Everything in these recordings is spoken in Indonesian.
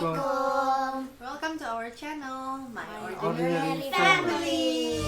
Assalamualaikum. Welcome to our channel, My Ordinary Ordinary Family.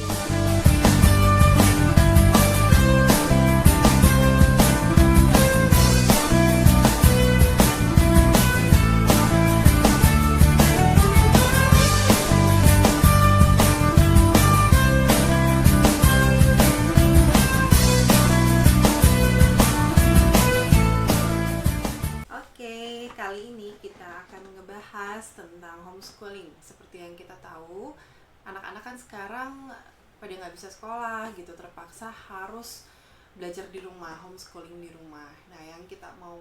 Oke, kali ini kita akan ngebahas tentang homeschooling. Seperti yang kita tahu, anak-anak kan sekarang pada nggak bisa sekolah gitu, terpaksa harus belajar di rumah, homeschooling di rumah. Nah, yang kita mau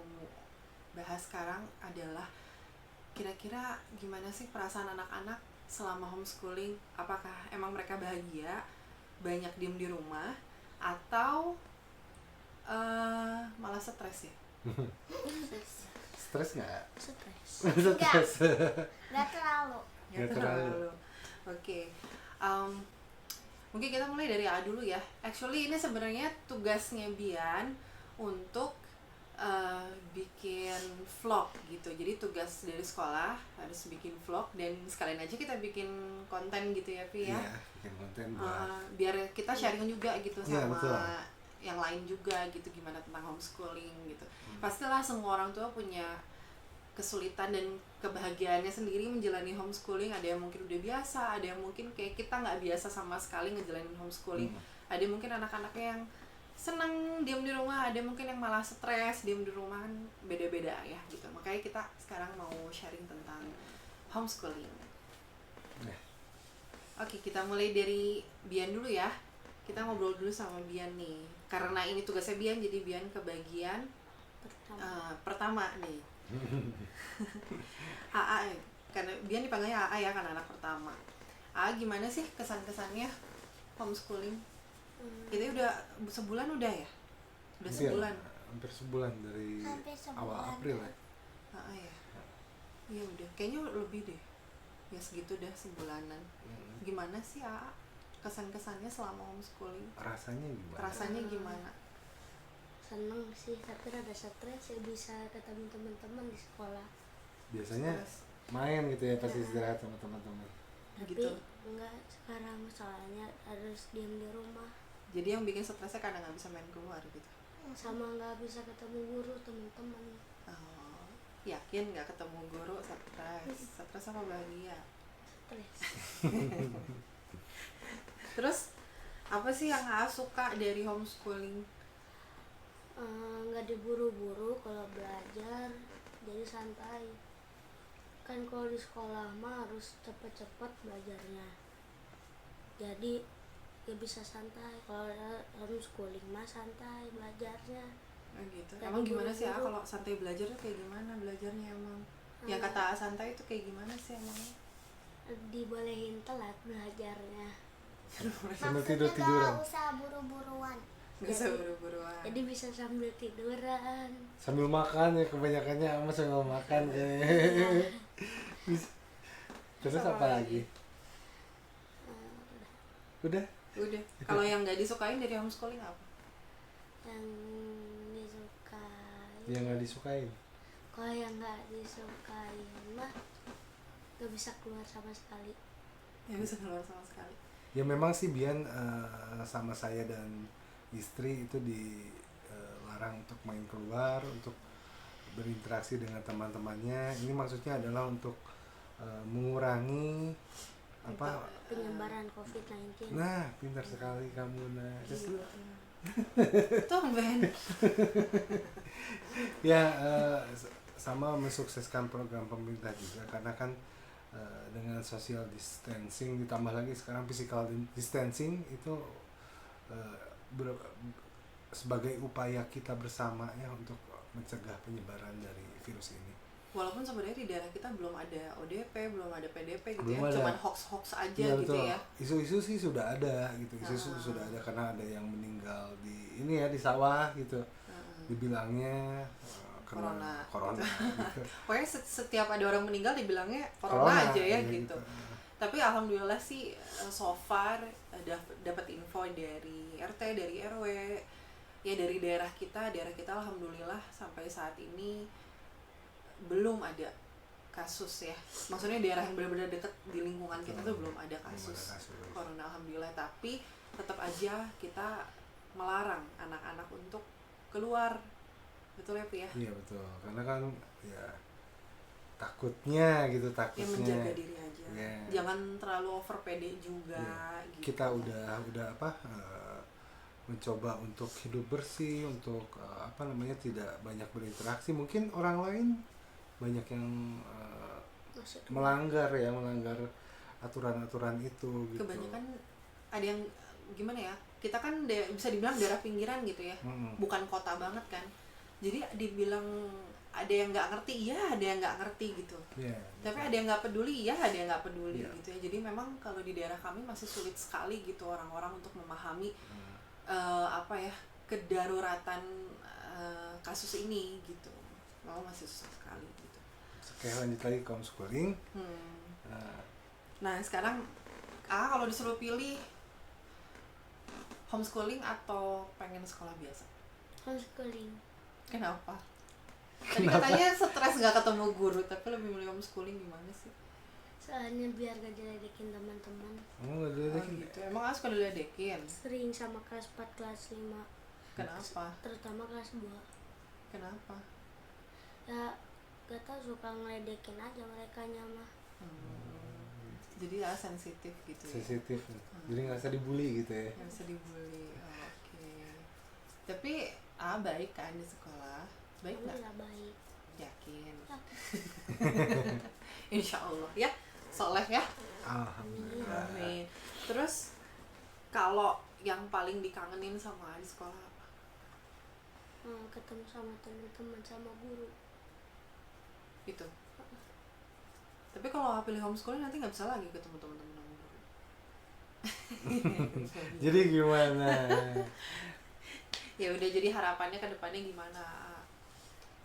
bahas sekarang adalah kira-kira gimana sih perasaan anak-anak selama homeschooling? Apakah emang mereka bahagia, banyak diem di rumah, atau malah stres ya? Stres nggak? Stres. Nggak terlalu. Nggak terlalu. Oke. Mungkin kita mulai dari A dulu ya. Actually ini sebenarnya tugasnya Bian untuk bikin vlog gitu. Jadi tugas dari sekolah harus bikin vlog, dan sekalian aja kita bikin konten gitu ya, Pi ya. Iya, bikin konten buat Biar kita sharing juga gitu Iya, sama betul. yang lain juga gitu, gimana tentang homeschooling gitu. Pastilah semua orang tua punya kesulitan dan kebahagiaannya sendiri menjalani homeschooling. Ada yang mungkin udah biasa, ada yang mungkin kayak kita nggak biasa sama sekali ngejalanin homeschooling. Ada mungkin anak-anaknya yang seneng diem di rumah, ada mungkin yang malah stres diem di rumah, kan beda-beda ya gitu. Makanya kita sekarang mau sharing tentang homeschooling. Ya. Oke, kita mulai dari Bian dulu ya. Kita ngobrol dulu sama Bian nih. Karena ini tugasnya Bian, jadi Bian kebagian pertama nih. AA ya. Karena Bian dipanggilnya AA ya, karena anak pertama. AA gimana sih kesan-kesannya homeschooling? Itu udah sebulan udah ya? Udah Hampir- sebulan. hampir sebulan dari Hampir sebulan. awal April ya. AA ya. Iya udah, kayaknya lebih deh. Ya segitu dah sebulanan. Gimana sih AA? Kesan-kesannya selama homeschooling? Rasanya gimana? Rasanya gimana? Seneng sih, tapi rada stres ya, bisa ketemu teman-teman di sekolah. Biasanya Stres. main gitu ya pas istirahat sama teman-teman. Tapi Gitu. enggak, sekarang soalnya harus diam di rumah, Jadi yang bikin stresnya karena nggak bisa main keluar gitu. sama nggak bisa ketemu guru, teman-teman. Oh, yakin nggak ketemu guru stres? Stres apa bahagia? Stres. Terus apa sih yang AA suka dari homeschooling? Nggak diburu-buru kalau belajar, jadi santai. Kan kalau di sekolah mah harus cepet-cepet belajarnya, jadi ya bisa santai. Kalau homeschooling mah santai belajarnya. Nah, gitu. Nggak Emang gimana sih diburu-buru. kalau santai belajar tuh kayak gimana belajarnya emang? Yang kata AA santai itu kayak gimana sih emangnya? Dibolehin telat belajarnya, Sambil tidur-tiduran. usah buru-buruan, Nggak usah buru-buruan. jadi bisa sambil tiduran. Sambil makan ya, kebanyakannya sama sambil makan kayak. Terus Sama apa lagi? Udah? Udah. Kalau yang nggak disukain dari homeschooling apa? Yang disukai, Yang nggak disukain. kalau yang nggak disukai mah nggak bisa keluar sama sekali. Yang bisa keluar sama sekali. Ya memang sih Bian sama saya dan istri itu dilarang untuk main keluar, untuk berinteraksi dengan teman-temannya. Ini maksudnya adalah untuk mengurangi apa? Penyebaran COVID-19. Nah, pintar sekali kamu. Nah, terus Tumben. ya sama mensukseskan program pemerintah juga, karena kan dengan social distancing ditambah lagi sekarang physical distancing itu sebagai upaya kita bersama ya untuk mencegah penyebaran dari virus ini. Walaupun sebenarnya di daerah kita belum ada ODP, belum ada PDP gitu Belum ya, ada. cuman hoax-hoax aja Iya, gitu betul. ya. Isu-isu sih sudah ada gitu. Isu sudah ada karena ada yang meninggal di ini ya, di sawah gitu. Dibilangnya kena corona gitu. Pokoknya setiap ada orang meninggal dibilangnya corona aja ya iya gitu. Tapi alhamdulillah sih so far dapat info dari RT, dari RW, ya dari daerah kita alhamdulillah sampai saat ini belum ada kasus ya. Maksudnya daerah yang benar-benar dekat di lingkungan kita tuh belum ada Belum kasus ada kasus. corona alhamdulillah, tapi tetap aja kita melarang anak-anak untuk keluar. Betul ya, Pi ya? Iya betul, karena kan ya takutnya gitu, Ya takutnya menjaga diri aja. Iya. Jangan terlalu over pede juga gitu. kita udah apa mencoba untuk hidup bersih, untuk apa namanya tidak banyak berinteraksi. Mungkin orang lain banyak yang Masuk melanggar aturan-aturan itu gitu. Kebanyakan ada yang gimana ya, kita kan bisa dibilang daerah pinggiran gitu ya, bukan kota banget kan, jadi dibilang ada yang nggak ngerti, iya ada yang nggak ngerti gitu. Iya, Tapi ada yang nggak peduli, ya ada yang nggak peduli Iya. gitu ya. Jadi memang kalau di daerah kami masih sulit sekali gitu orang-orang untuk memahami apa ya, kedaruratan kasus ini gitu. Memang masih susah sekali gitu. Oke, lanjut lagi ke homeschooling. Nah sekarang kalau disuruh pilih homeschooling atau pengen sekolah biasa, homeschooling. kenapa? Tadi katanya stres nggak ketemu guru, tapi lebih milih homeschooling, gimana sih? Soalnya biar gak diledekin teman-teman. Oh, Oh gitu. Emang aku suka diledekin? Sering sama kelas 4, kelas 5, Kenapa? terutama kelas 2. Kenapa? Ya gak tau, suka ngeledekin aja mereka mah. Jadi ya sensitif gitu ya? sensitif, jadi nggak usah dibully gitu ya. Nggak bisa dibully. Oh, oke. Tapi baik kan di sekolah? Baik nggak? Alhamdulillah baik. Yakin? Ya, Insya Allah ya. Soleh ya. Alhamdulillah. Amin. Terus kalau yang paling dikangenin sama di sekolah apa? ketemu sama teman-teman, sama guru. Itu. Tapi kalau pilih homeschooling nanti nggak bisa lagi ketemu teman-teman sama guru. Jadi gimana? Ya udah, jadi harapannya ke depannya gimana?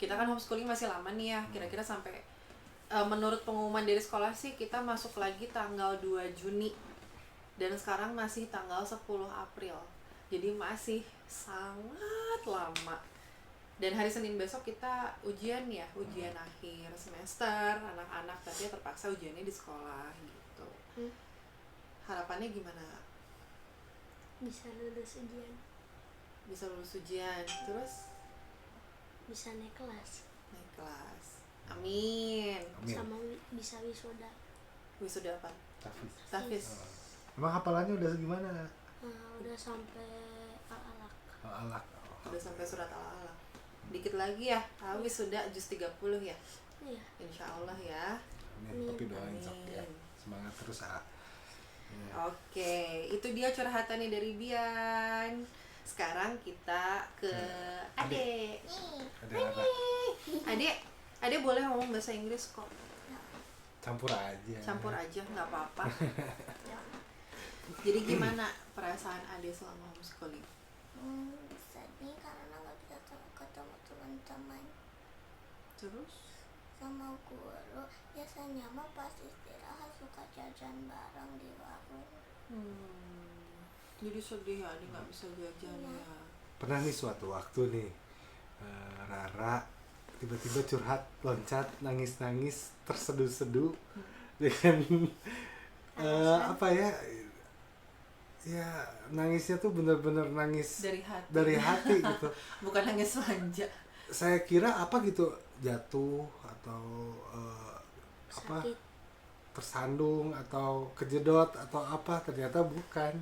Kita kan homeschooling masih lama nih ya. Kira-kira sampai menurut pengumuman dari sekolah sih kita masuk lagi tanggal 2 Juni. Dan sekarang masih tanggal 10 April. Jadi masih sangat lama. Dan hari Senin besok kita ujian ya, ujian akhir semester anak-anak, tapi ya terpaksa ujiannya di sekolah gitu. Harapannya gimana? Bisa lulus ujian, Bisa lulus ujian, terus bisa naik kelas, naik kelas. Amin. Amin. sama bisa wisuda. Wisuda apa? Tafis. Tafis. Emang hafalannya udah gimana? Udah sampai al-alaq. Alak. Udah sampai surat al-alaq. Dikit lagi ya, wisuda juz 30 ya. Iya. Insya Allah ya. Amin. Tapi doain Amin. sok ya. Semangat terus Ya. Oke, itu dia curhatannya dari Bian. Sekarang kita ke Ade. Ada apa? Ade boleh ngomong bahasa Inggris kok. Campur aja. Campur aja, nggak apa-apa. Jadi gimana perasaan Ade selama homeschooling? Sedih karena nggak bisa ketemu teman-teman Terus? sama guru. Biasanya mah pas istirahat suka jajan bareng di warung. Jadi sedih ya, Ade nggak bisa jajan ya. Pernah nih suatu waktu nih Rara tiba-tiba curhat, loncat, nangis-nangis, terseduh-seduh dengan apa ya? Ya nangisnya tuh bener-bener nangis Dari hati. hati gitu. Bukan nangis manja. Saya kira apa gitu, jatuh atau apa, Sakit. tersandung atau kejedot atau apa, ternyata bukan.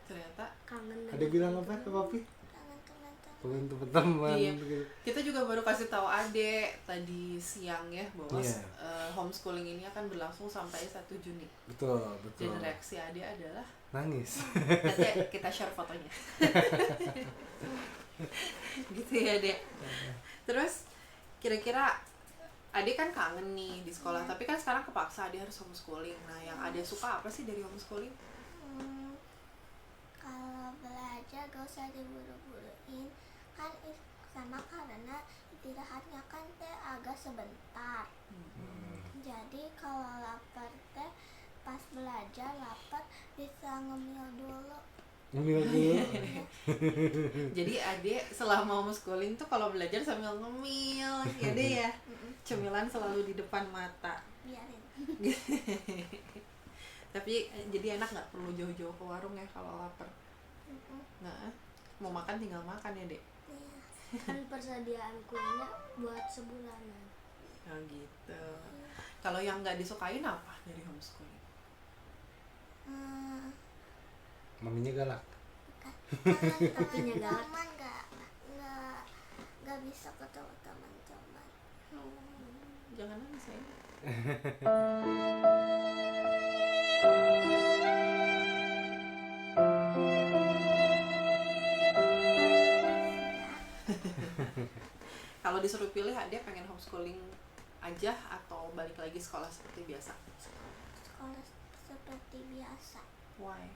Ternyata Kangen. Ada bilang apa ke papi? Kangen teman-teman. Pengen teman-teman Iya. gitu. kita juga baru kasih tahu Ade tadi siang ya bahwa Iya. homeschooling ini akan berlangsung sampai 1 Juni. Betul, betul. Dan reaksi Ade adalah Nangis. nanti kita share fotonya. Gitu ya, Dek. Terus kira-kira Ade kan kangen nih di sekolah, tapi kan sekarang kepaksa Ade harus homeschooling. Nah, yang Ade suka apa sih dari homeschooling? Kalau belajar gak usah diburu-buruin kan, sama karena istirahatnya kan teh agak sebentar. Jadi kalau lapar teh pas belajar lapar bisa ngemil dulu. Ngemil dulu. Jadi Ade selama homeschooling tuh kalau belajar sambil ngemil, ya deh ya. Cemilan selalu di depan mata. biarin. Tapi jadi enak nggak perlu jauh-jauh ke warung ya kalau lapar? Nggak, mau makan tinggal makan ya dek. Iya. Kan persediaan kuenya buat sebulanan. Oh gitu. Kalau yang nggak disukain apa dari homeschooling? Maminya galak. Karena Pipinya galak. teman-teman nggak bisa ketemu teman-teman. Jangan nangis ya. Kalau disuruh pilih, dia pengen homeschooling aja atau balik lagi sekolah seperti biasa? Sekolah seperti biasa. Why?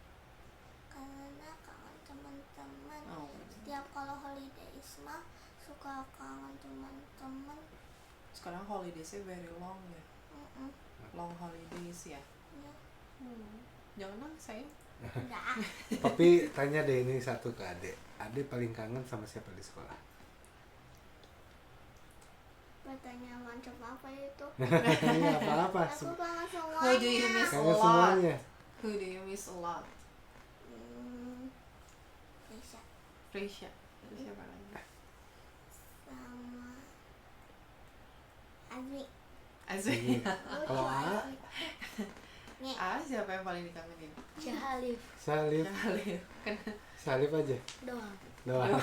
Karena kangen teman-teman. Oh. Setiap kalau holidays mah suka kangen teman-teman. Sekarang holidaysnya very long ya. Long holidays ya. Ya, Jangan nangis sayang. enggak. Tapi tanya deh ini satu ke Ade. Ade paling kangen sama siapa di sekolah? Pertanyaan macam apa itu? Ini apa-apa. Aku kangen Who do you semuanya. miss a Kangen lot? semuanya. Who do you miss a lot? Bisa Fresha. Siapa lagi? sama Azmi. Azmi. Kalau A, Nih, Siapa yang paling dikangenin? Cihalif Salif. Halil. Kan Salif aja. doang. Doang.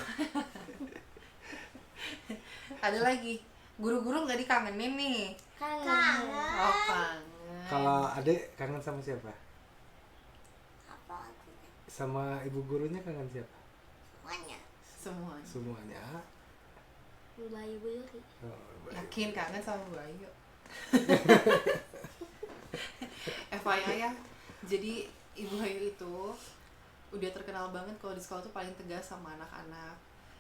ada lagi. Guru-guru nggak dikangenin nih. kangen. Oh, kangen. Kalau Ade kangen sama siapa? Apa artinya? Sama ibu gurunya kangen siapa? Semuanya. Semuanya. Semuanya. Mbak Ibu Yuri. Oh, baik. Yakin kangen sama Bu Ayu. FYI ya, jadi Ibu Ayu itu udah terkenal banget kalau di sekolah tuh paling tegas sama anak-anak.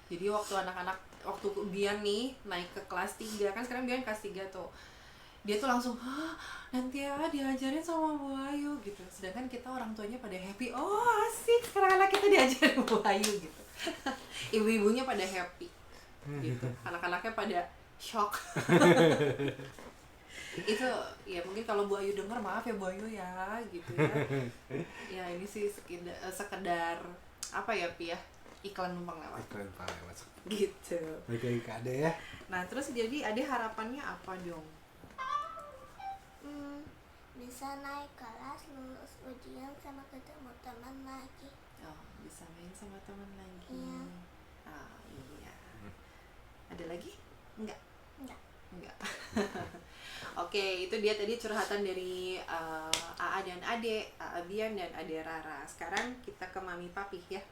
Jadi waktu Bian nih naik ke kelas 3, kan sekarang Bian kelas 3 tuh, dia tuh langsung, nanti ya diajarin sama Bu Ayu gitu. Sedangkan kita orang tuanya pada happy, oh asik sekarang anak kita diajarin Bu Ayu gitu. Ibu-ibunya pada happy gitu, anak-anaknya pada shock. Itu ya mungkin kalau Bu Ayu denger, maaf ya Bu Ayu ya gitu ya. Ya ini sih sekedar apa ya Pi ya, iklan numpang lewat Keren banget masuk. gitu. Baik lagi ke Ade ya. Nah terus jadi ada harapannya apa dong? Bisa naik kelas, lulus ujian, sama ketemu teman lagi. Oh, bisa main sama teman lagi. Iya. Ah iya. Ada lagi? Enggak. Oke, itu dia tadi curhatan dari AA dan Ade, AA Bian dan Ade Rara. Sekarang kita ke Mami Papi ya.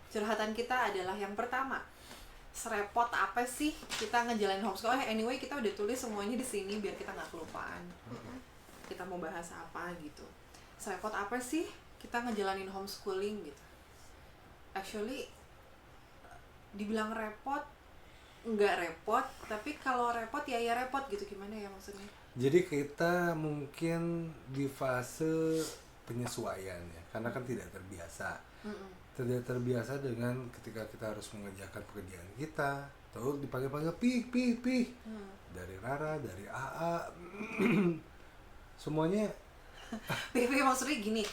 Curhatan kita adalah yang pertama, serepot apa sih kita ngejalanin homeschooling? Anyway, kita udah tulis semuanya di sini biar kita nggak kelupaan. Kita mau bahas apa gitu. Serepot apa sih kita ngejalanin homeschooling gitu? Actually, dibilang repot, nggak repot, tapi kalau repot ya repot gitu. Gimana ya maksudnya? Jadi kita mungkin di fase penyesuaian ya, karena kan tidak terbiasa. Tidak terbiasa dengan ketika kita harus mengerjakan pekerjaan kita, terus dipanggil-panggil pih. Dari Rara, dari AA, semuanya. Tapi maksudnya gini.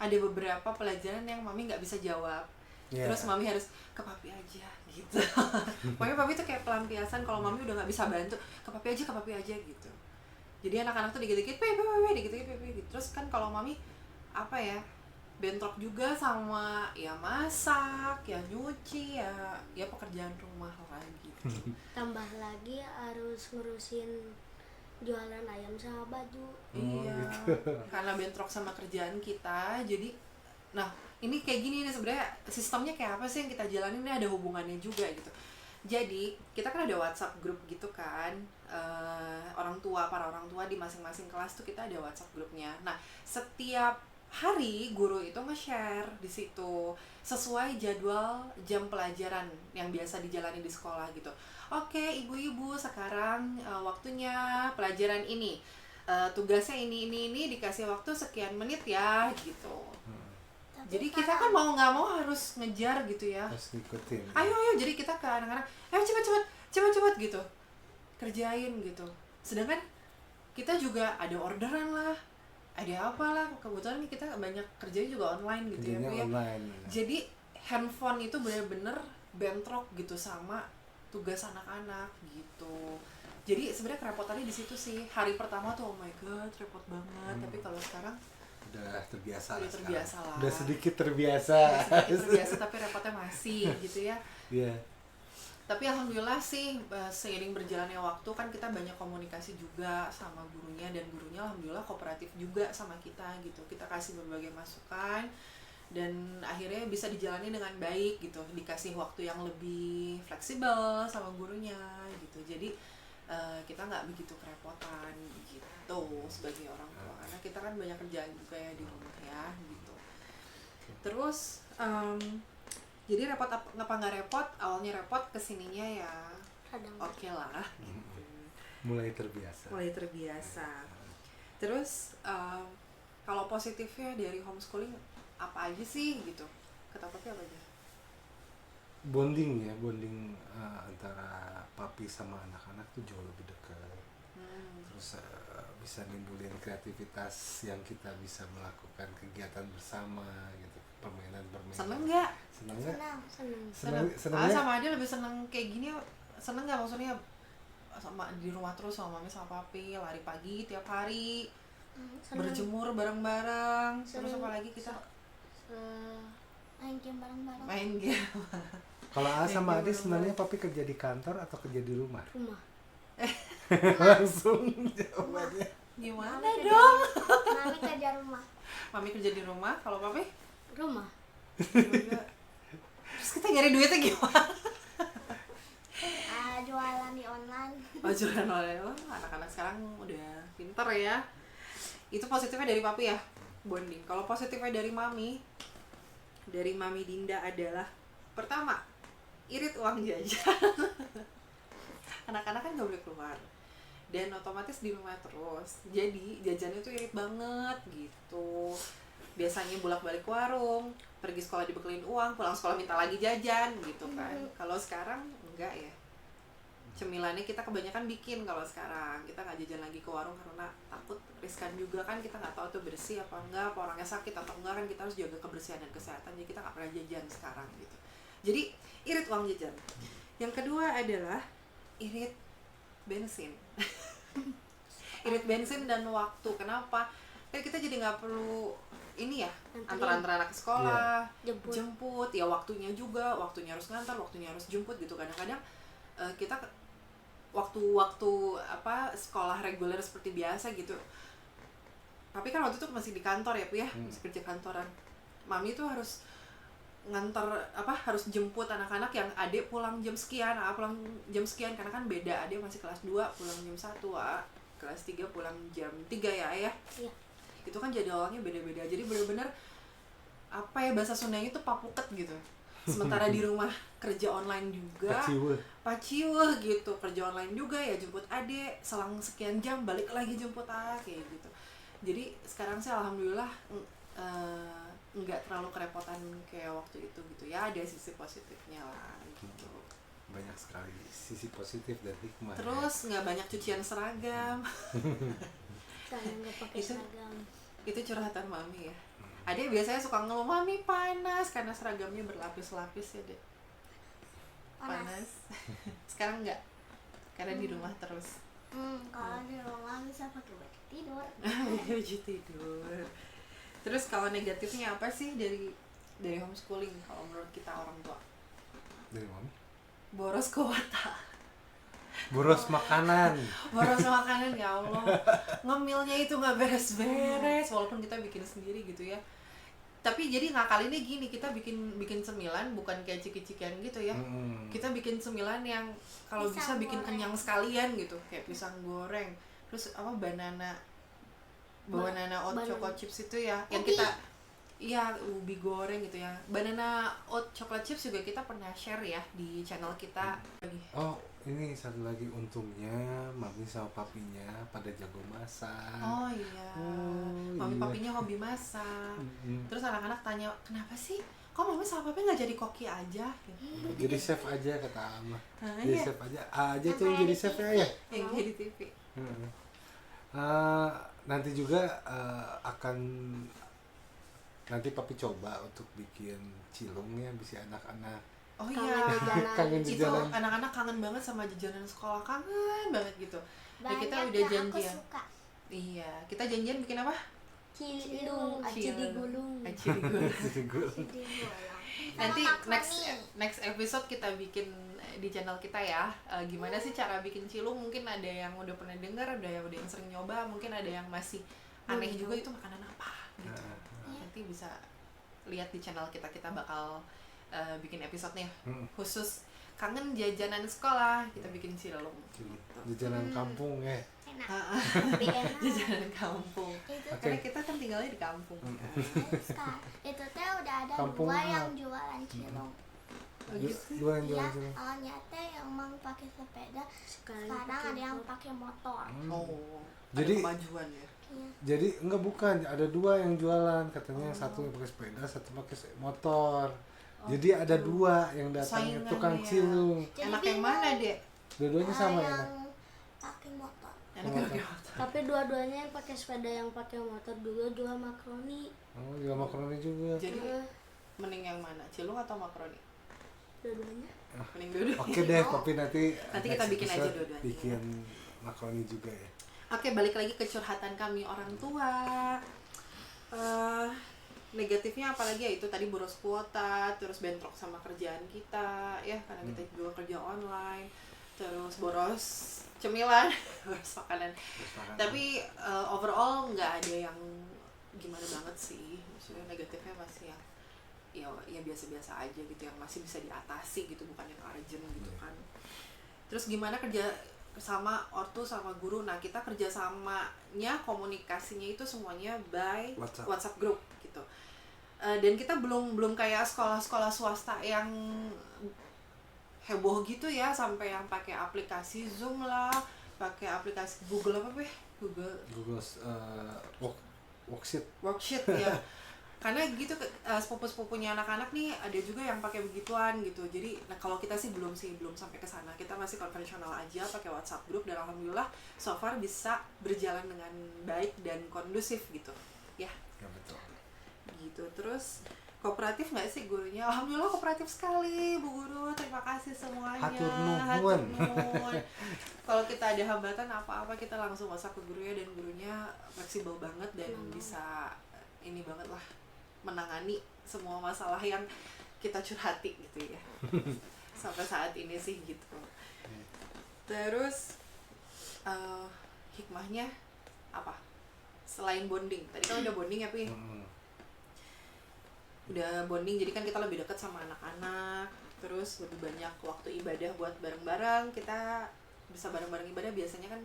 Ada beberapa pelajaran yang Mami nggak bisa jawab. Yeah. Terus Mami harus ke Papi aja gitu. Pokoknya Papi tuh kayak pelampiasan kalau Mami udah nggak bisa bantu, ke Papi aja gitu. Jadi anak-anak tuh dikit-dikit dikit-dikit gitu. Terus kan kalau Mami apa ya, bentrok juga sama ya masak, ya nyuci, ya pekerjaan rumah lah gitu. Tambah lagi harus ngurusin jualan ayam sama baju. Iya, karena bentrok sama kerjaan kita, jadi, nah ini kayak gini nih sebenarnya sistemnya kayak apa sih yang kita jalanin, ini ada hubungannya juga gitu. Jadi kita kan ada WhatsApp grup gitu kan, para orang tua di masing-masing kelas tuh kita ada WhatsApp grupnya. Nah setiap hari guru itu nge-share di situ sesuai jadwal jam pelajaran yang biasa dijalani di sekolah gitu. Oke, ibu-ibu sekarang waktunya pelajaran ini, tugasnya ini dikasih waktu sekian menit ya gitu. Tapi Jadi kita kan mau nggak mau harus ngejar gitu ya. Harus ngikutin. Ayo jadi kita ke anak-anak, ayo cepet gitu, kerjain gitu. Sedangkan kita juga ada orderan lah, ada apalah, kebetulan kita banyak kerjanya juga online gitu Kerjanya ya Bu ya. online. Jadi handphone itu bener-bener bentrok gitu sama tugas anak-anak gitu. Jadi sebenarnya kerepotannya di situ sih. Hari pertama tuh oh my god repot banget, tapi kalau sekarang Udah terbiasa udah lah terbiasa sekarang. lah. Udah sedikit terbiasa. Sedikit terbiasa tapi repotnya masih gitu ya. Iya. Tapi alhamdulillah sih seiring berjalannya waktu kan kita banyak komunikasi juga sama gurunya, dan gurunya alhamdulillah kooperatif juga sama kita gitu. Kita kasih berbagai masukan dan akhirnya bisa dijalani dengan baik gitu. Dikasih waktu yang lebih fleksibel sama gurunya gitu. Jadi kita nggak begitu kerepotan gitu sebagai orang tua, karena kita kan banyak kerjaan juga ya di rumah ya gitu. Terus jadi repot apa nggak repot, awalnya repot, kesininya ya Kadang oke lah. Mulai terbiasa. Mulai terbiasa. Terus kalau positifnya dari homeschooling apa aja sih gitu? Kata Papi apa aja? Bonding antara papi sama anak-anak tuh jauh lebih dekat. Terus bisa nimbulin kreativitas yang kita bisa melakukan kegiatan bersama gitu, permainan. Seneng nggak? Seneng nggak? Senang. Senengnya Sama dia lebih seneng kayak gini. Seneng nggak maksudnya sama di rumah terus sama mami sama papi, lari pagi tiap hari, berjemur bareng-bareng. Terus Seneng. apa lagi kita Main game bareng-bareng. main game. kalau A sama Iya, Ade sebenarnya papi kerja di kantor atau kerja di rumah? rumah. Langsung jawabannya. Gimana Mami dong? Mami kerja rumah. Mami kerja di rumah, kalau papi Rumah. gimana? Terus kita nyari duitnya gimana? Jualan di online. Jualan online. Anak-anak sekarang udah pinter ya. Itu positifnya dari papi ya, bonding. Kalau positifnya dari mami Dinda adalah pertama, irit uang jajan. Anak-anak kan gak boleh keluar dan otomatis di rumah terus, jadi jajannya tuh irit banget gitu. Biasanya bolak-balik ke warung, pergi sekolah dibekelin uang, pulang sekolah minta lagi jajan gitu kan. Kalau sekarang enggak ya, cemilannya kita kebanyakan bikin. Kalau sekarang kita nggak jajan lagi ke warung karena takut riskan juga kan, kita nggak tahu tuh bersih apa enggak, apa orangnya sakit atau enggak kan, kita harus jaga kebersihan dan kesehatan, jadi kita nggak pernah jajan sekarang gitu. Jadi irit uang jajan. Yang kedua adalah irit bensin. Irit bensin dan waktu. Kenapa? Kan kita jadi nggak perlu ini ya, antar-antar anak ke sekolah, jemput ya, waktunya harus ngantar, waktunya harus jemput gitu. Kadang-kadang kita waktu apa sekolah reguler seperti biasa gitu. Tapi kan waktu itu masih di kantor ya, Bu ya, masih kerja kantoran. Mami tuh harus ngantar harus jemput anak-anak yang adik pulang jam sekian, pulang jam sekian, karena kan beda, adik masih kelas 2 pulang jam 1, kelas 3 pulang jam 3 ya, Ayah. Iya. Itu kan jadwalnya beda-beda. Jadi benar-benar apa ya, bahasa Sundanya itu papuket gitu. Sementara di rumah kerja online juga, paciweh gitu, kerja online juga ya, jemput adik selang sekian jam balik lagi jemput kayak gitu. Jadi sekarang sih alhamdulillah nggak terlalu kerepotan kayak waktu itu gitu ya, ada sisi positifnya lah gitu. Banyak sekali sisi positif dan hikmah. Terus nggak banyak cucian seragam. Saya nggak pakai Itu- seragam. Itu curhatan mami ya. Adek biasanya suka ngeluh, mami panas karena seragamnya berlapis-lapis ya, Dek. Panas. Sekarang enggak, karena di rumah terus. Kalau di rumah bisa pakai baju tidur. Baju tidur. Terus kalau negatifnya apa sih dari homeschooling kalau menurut kita orang tua? Dari mana? Boros kuota. Boros makanan. Boros makanan, ya Allah. Ngemilnya itu nggak beres-beres walaupun kita bikin sendiri gitu ya. Tapi jadi ngakalinnya gini, kita bikin cemilan bukan kayak ciki-cikian gitu ya. Kita bikin cemilan yang kalau bisa Pisang bikin goreng. kenyang sekalian gitu, kayak pisang goreng. Terus banana oat Banana. chocolate chips itu ya, yang Ubi. kita iya ubi goreng gitu ya. Banana oat chocolate chips juga kita pernah share ya di channel kita. Oh, ini satu lagi untungnya mami sama papinya pada jago masak. Oh iya. Mami iya. papinya hobi masak. Terus anak-anak tanya, kenapa sih kok mami sama papi nggak jadi koki aja gitu. Jadi chef aja kata Ama. Nah, Jadi iya. chef aja. Aja tuh yang jadi chef ya. Yang kayak di TV. Nanti juga akan nanti papi coba untuk bikin cilungnya bisa anak-anak Oh Kangen iya, jajanan. kangen itu jajanan. anak-anak kangen banget sama jajanan sekolah, kangen banget gitu. Ya Banyak kita udah yang aku janjian. suka. Iya, kita janjian bikin apa? Cilung, aci Cilung. digulung. Aci digulung. Jadi bolong. Nanti Sama next makaroni. next episode kita bikin di channel kita ya. Gimana sih cara bikin cilung? Mungkin ada yang udah pernah dengar, ada yang sering nyoba, mungkin ada yang masih aneh juga itu makanan apa gitu. Nanti bisa lihat di channel kita, kita bakal bikin episode-nya khusus kangen jajanan sekolah, kita bikin cilung. Jajanan kampung ya. Enak. Tapi enak. Jajanan kampung. Itu Oke. Karena kita kan tinggalnya di kampung. Sekarang itu teh udah ada Kampung dua apa? yang jualan cilung. Oh gitu. Dua yang Iya, jualan cilung. awalnya teh yang mau pakai sepeda, Sekarang sekarang ada yang pakai motor. Oh. Jadi- ada kemajuan ya. Iya. Jadi enggak, bukan, ada dua yang jualan katanya, yang satu pakai sepeda, satu pakai motor. Jadi ada dua yang datang, Saingan tukang ya. cilung. Jadi Enak yang mana, Dek? Dua-duanya sama ya. yang pakai motor. Enak yang pakai motor. Tapi dua-duanya yang pakai sepeda yang pakai motor juga jual makaroni. Oh, juga makaroni juga. Jadi Eh, mending yang mana? Cilung atau makaroni? dua-duanya. Mending dulu. Oke deh, tapi nanti Nanti kita next bikin aja episode dua-duanya. bikin makaroni juga ya. Oke, balik lagi ke curhatan kami orang tua. Negatifnya apalagi ya itu tadi boros kuota, terus bentrok sama kerjaan kita, ya karena kita juga kerja online, terus boros cemilan, boros makanan. Terus makan. Tapi overall nggak ada yang gimana banget sih, maksudnya negatifnya masih ya biasa-biasa aja gitu, yang masih bisa diatasi gitu, bukan yang urgent gitu kan. Terus gimana kerja sama ortu sama guru? Nah, kita kerjasamanya, komunikasinya itu semuanya by WhatsApp. WhatsApp group gitu. Dan kita belum kayak sekolah-sekolah swasta yang heboh gitu ya, sampai yang pakai aplikasi Zoom lah, pakai aplikasi Google apa Beh? Google Google worksheet. Worksheet ya. Karena gitu sepupu-sepupunya anak-anak nih ada juga yang pakai begituan gitu. Jadi kalau kita sih belum sampai ke sana. Kita masih konvensional aja pakai WhatsApp group, dan alhamdulillah so far bisa berjalan dengan baik dan kondusif gitu. Ya, Ya betul. gitu. Terus kooperatif nggak sih gurunya? Alhamdulillah kooperatif sekali Bu Guru. Terima kasih semuanya. Hatur nuhun. Hatur nuhun. Kalau kita ada hambatan apa-apa kita langsung WhatsApp ke gurunya, dan gurunya fleksibel banget dan bisa ini banget lah menangani semua masalah yang kita curhati gitu ya. Sampai saat ini sih gitu. Terus hikmahnya apa? Selain bonding, tadi kan udah bonding ya Pi? Udah bonding, jadi kan kita lebih dekat sama anak-anak, terus lebih banyak waktu ibadah buat bareng-bareng. Kita bisa bareng-bareng ibadah. Biasanya kan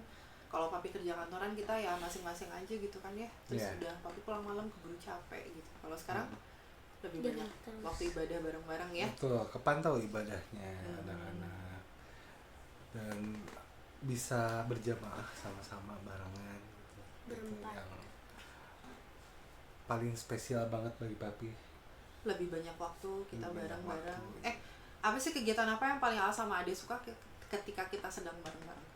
kalau papi kerja kantoran kita ya masing-masing aja gitu kan ya, terus Yeah. udah papi pulang malam keburu capek gitu. Kalau sekarang lebih Dengan banyak terus. waktu ibadah bareng-bareng ya. Betul, kepantau ibadahnya anak-anak. Dan bisa berjamaah sama-sama barengan gitu. Itu Berempat. yang paling spesial banget bagi papi. Lebih banyak waktu kita Lebih banyak bareng-bareng. waktu. Apa sih kegiatan apa yang paling Al sama Ade suka ketika kita sedang bareng-bareng?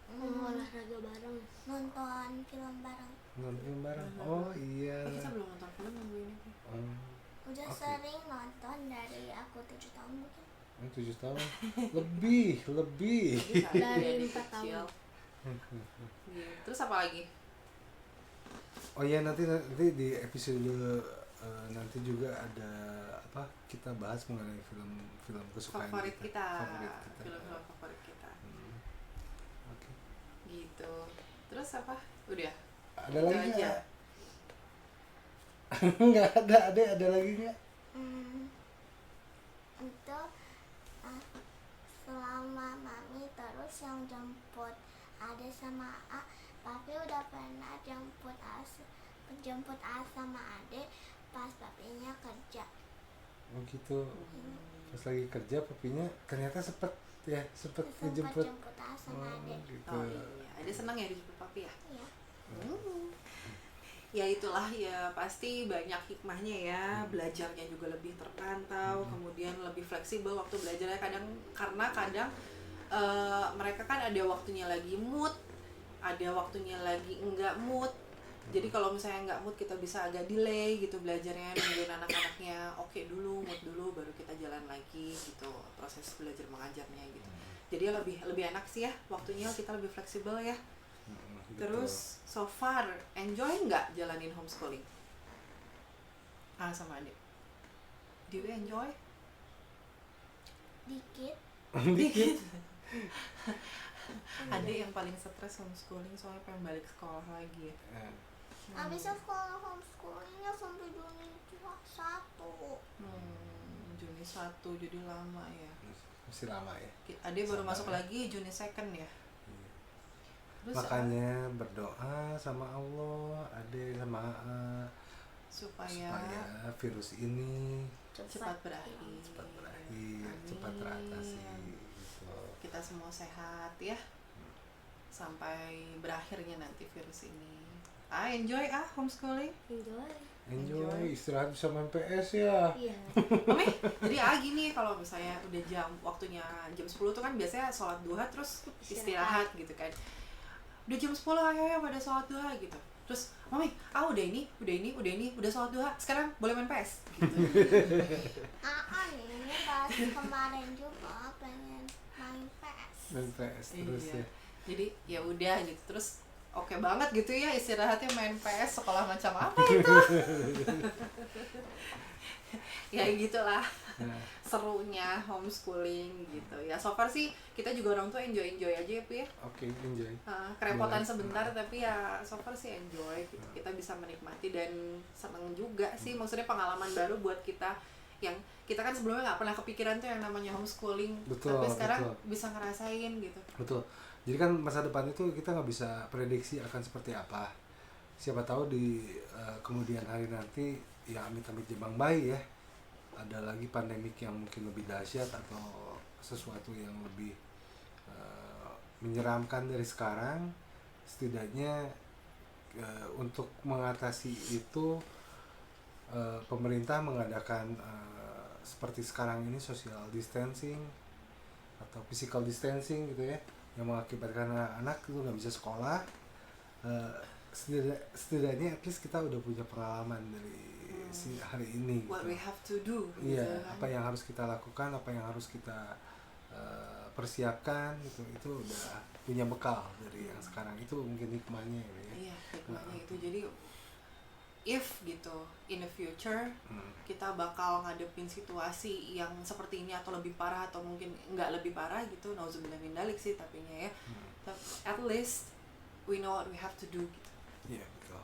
Olahraga bareng. Nonton film bareng. Nonton bareng. Nonton Oh bareng. iya. Kita belum nonton film minggu ini. Udah Oke. sering nonton dari aku 7 tahun mungkin. 7 tahun. lebih. Jadi Dari Ade 4 tahun. kecil. Iya. Terus apa lagi? Oh iya, nanti di episode nanti juga ada apa? Kita bahas mengenai film kesukaan Favorit kita. Favorit kita. Film-film favorit kita. Oke. Gitu. Terus apa? Udah. Ada Itu lagi aja. nggak? Nggak ada. Ada lagi nggak? Itu selama mami terus yang jemput Ade sama A, papi udah pernah jemput A sama Ade pas papinya kerja. Oh gitu. Pas lagi kerja papinya ternyata sempet Sempat ngejemput. jemput A sama Ade. Gitu. Oh iya. Ade senang ya dijemput papi ya? Iya. Ya itulah ya, pasti banyak hikmahnya ya. Belajarnya juga lebih terpantau, kemudian lebih fleksibel waktu belajarnya. Kadang mereka kan ada waktunya lagi mood, ada waktunya lagi enggak mood. Jadi kalau misalnya nggak mood, kita bisa agak delay gitu belajarnya, nungguin anak-anaknya oke dulu, mood dulu, baru kita jalan lagi gitu proses belajar mengajarnya gitu. Jadi lebih enak sih ya, waktunya kita lebih fleksibel ya. Gitu. Terus so far enjoy nggak jalanin homeschooling? Sama adik. Do you enjoy? Dikit. Dikit. Adik yang paling stres homeschooling soalnya pengen balik sekolah lagi ya. Abisnya sekolah homeschoolingnya sampai Juni 1. Juni 1 jadi lama ya. Masih lama ya. Adik baru Sabar masuk ya. lagi Juni 2 ya. Terus Makanya berdoa sama Allah, Ade sama supaya virus ini cepat berakhir. cepat teratasi. Amin. Gitu. Kita semua sehat ya. Sampai berakhirnya nanti virus ini. Enjoy homeschooling. Enjoy, istirahat bisa main PS ya. Iya. Mami, jadi gini kalau misalnya udah waktunya jam 10 tuh kan biasanya sholat duha terus istirahat gitu kan. Udah jam 10 ayo pada sholat duha gitu. Terus, Mami, udah sholat duha, sekarang boleh main PS gitu. Nih pas kemarin juga pengen main PS. Main PS terus Iya. ya. Jadi ya udah gitu terus oke banget gitu ya istirahatnya main PS, sekolah macam apa itu. Ya gitulah Nah, serunya homeschooling gitu ya. So far sih kita juga orang tua enjoy aja ya Pi ya. Oke, enjoy. Kerepotan Boleh. sebentar tapi ya so far sih enjoy gitu. Kita bisa menikmati dan seneng juga sih, maksudnya pengalaman baru buat kita yang kita kan sebelumnya nggak pernah kepikiran tuh yang namanya homeschooling. Betul, Tapi sekarang betul. bisa ngerasain gitu. Betul. Jadi kan masa depan itu kita nggak bisa prediksi akan seperti apa. Siapa tahu di kemudian hari nanti ya amit-amit jebang bayi ya. Ada lagi pandemik yang mungkin lebih dahsyat atau sesuatu yang lebih menyeramkan dari sekarang. Setidaknya untuk mengatasi itu pemerintah mengadakan seperti sekarang ini social distancing atau physical distancing gitu ya, yang mengakibatkan anak-anak itu nggak bisa sekolah. Setidaknya at least kita udah punya pengalaman dari si hari ini What gitu. we have to do Iya, gitu kan. apa yang harus kita lakukan, apa yang harus kita persiapkan gitu, itu udah punya bekal dari yang sekarang. Itu mungkin hikmahnya ya. Iya, hikmahnya itu. Jadi if gitu in the future kita bakal ngadepin situasi yang seperti ini atau lebih parah atau mungkin nggak lebih parah gitu, nauzubillah min dzalik sih tapinya ya. At least we know what we have to do gitu. Iya, betul.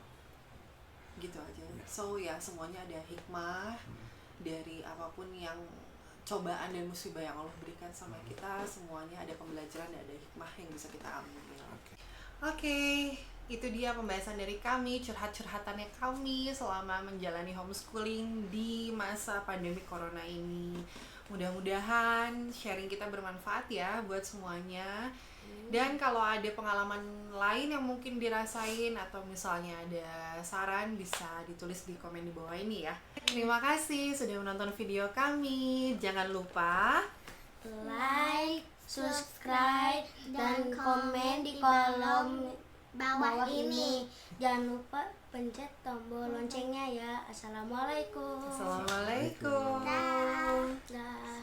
Gitu aja. Yeah. So ya semuanya ada hikmah dari apapun yang cobaan dan musibah yang Allah berikan sama kita, semuanya ada pembelajaran dan ada hikmah yang bisa kita ambil. Oke, itu dia pembahasan dari kami, curhat-curhatannya kami selama menjalani homeschooling di masa pandemi corona ini. Mudah-mudahan sharing kita bermanfaat ya buat semuanya. Dan kalau ada pengalaman lain yang mungkin dirasain atau misalnya ada saran, bisa ditulis di komen di bawah ini ya. Terima kasih sudah menonton video kami. Jangan lupa Like, subscribe, dan komen di kolom bawah ini. Jangan lupa pencet tombol loncengnya ya. Assalamualaikum. Assalamualaikum. Dah.